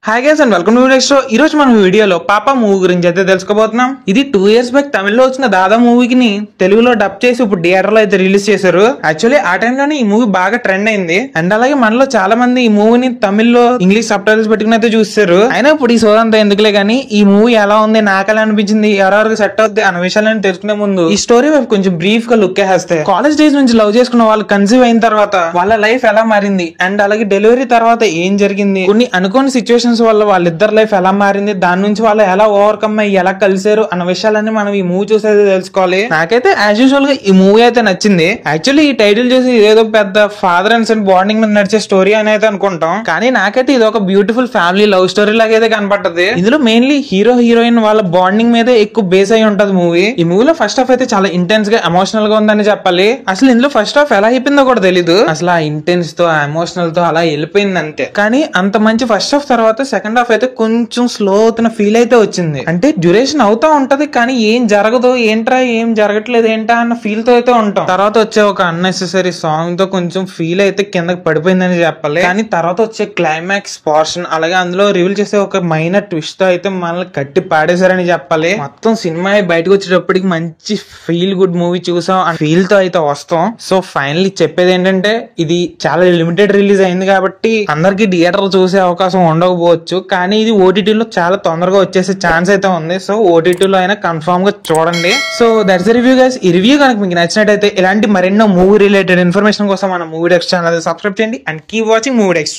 Hi guys and welcome to next show. ఈ రోజు మనం వీడియోలో పాపా మూవీ గురించి అయితే తెలుసుకోబోతున్నాం. ఇది 2 years బ్యాక్ తమిళ్లో వచ్చిన దాదా మూవీకి తెలుగులో డబ్ చేసి ఇప్పుడు థియేటర్ లో అయితే రిలీజ్ చేశారు. యాక్చువల్లీ ఆ టైంలోనే ఈ మూవీ బాగా ట్రెండ్ అయింది. అండ్ అలాగే మనలో చాలా మంది ఈ మూవీని తమిళ్లో ఇంగ్లీష్ సబ్ టైటిల్స్ పెట్టుకుని అయితే చూస్తారు. అయినా ఇప్పుడు ఈ సోదంతా ఎందుకులే గానీ ఈ మూవీ ఎలా ఉంది, నాకు ఎలా అనిపించింది, ఎవరెవరికి సెట్ అవుద్ది అన్న విషయాలను తెలుసుకునే ముందు ఈ స్టోరీ వైపు కొంచెం బ్రీఫ్ గా లుక్ వేస్తే, కాలేజ్ డేస్ నుంచి లవ్ చేసుకున్న వాళ్ళు కన్సీవ్ అయిన తర్వాత వాళ్ళ లైఫ్ ఎలా మారింది, అండ్ అలాగే డెలివరీ తర్వాత ఏం జరిగింది, కొన్ని అనుకోని సిచ్యువేషన్స్ వల్ల వాళ్ళిద్దరు లైఫ్ ఎలా మారింది, దాని నుంచి వాళ్ళు ఎలా ఓవర్కమ్ అయ్యి ఎలా కలిసారు అన్న విషయాలన్నీ మనం ఈ మూవీ చూసేది తెలుసుకోవాలి. నాకైతే యాజ్ యూజువల్ గా ఈ మూవీ అయితే నచ్చింది. యాక్చువల్లీ ఈ టైటిల్ చూసి ఏదో పెద్ద ఫాదర్ అండ్ సన్ బాండింగ్ మీద నడిచే స్టోరీ అని అయితే అనుకుంటాం, కానీ నాకైతే ఇది ఒక బ్యూటిఫుల్ ఫ్యామిలీ లవ్ స్టోరీ లాగా అయితే కనపడుతుంది. ఇందులో మెయిన్లీ హీరో హీరోయిన్ వాళ్ళ బాండింగ్ మీద ఎక్కువ బేస్ అయి ఉంటది మూవీ. ఈ మూవీలో ఫస్ట్ హాఫ్ అయితే చాలా ఇంటెన్స్ గా ఎమోషనల్ గా ఉందని చెప్పాలి. అసలు ఇందులో ఫస్ట్ హాఫ్ ఎలా అయిపోయిందో కూడా తెలీదు. అసలు ఆ ఇంటెన్స్ తో ఆ ఎమోషనల్ తో అలా వెళ్ళిపోయింది అంతే. కానీ అంత మంచి ఫస్ట్ హాఫ్ తర్వాత సెకండ్ హాఫ్ అయితే కొంచెం స్లో అవుతున్న ఫీల్ అయితే వచ్చింది. అంటే డ్యూరేషన్ అవుతా ఉంటది కానీ ఏం జరగదు, ఏంట్రా ఏం జరగట్లేదు ఏంటా అన్న ఫీల్ తో అయితే ఉంటాం. తర్వాత వచ్చే ఒక అన్నెసెసరీ సాంగ్ తో కొంచెం ఫీల్ అయితే కిందకి పడిపోయిందని చెప్పాలి. కానీ తర్వాత వచ్చే క్లైమాక్స్ పోర్షన్ అలాగే అందులో రివీల్ చేసే ఒక మైనర్ ట్విస్ట్ తో అయితే మనల్ని కట్టి పాడేశారని చెప్పాలి. మొత్తం సినిమా బయటకు వచ్చేటప్పటికి మంచి ఫీల్ గుడ్ మూవీ చూసాం ఆ ఫీల్ తో అయితే వస్తాం. సో ఫైనల్లీ చెప్పేది ఏంటంటే ఇది చాలా లిమిటెడ్ రిలీజ్ అయింది కాబట్టి అందరికి థియేటర్ చూసే అవకాశం ఉండకపోవచ్చు, కానీ ఇది ఓటీటీలో చాలా తొందరగా వచ్చేసే ఛాన్స్ అయితే ఉంది. సో ఓటీటీలో అయినా కన్ఫర్మ్ గా చూడండి. So that's review guys. ఈ రివ్యూ కనుక మీకు నచ్చినట్టయితే ఇలాంటి మరెన్నో మూవీ రిలేటెడ్ ఇన్ఫర్మేషన్ కోసం మన మూవీ డెక్స్ ఛానల్ సబ్స్క్రైబ్ చేయండి and keep watching movie dex.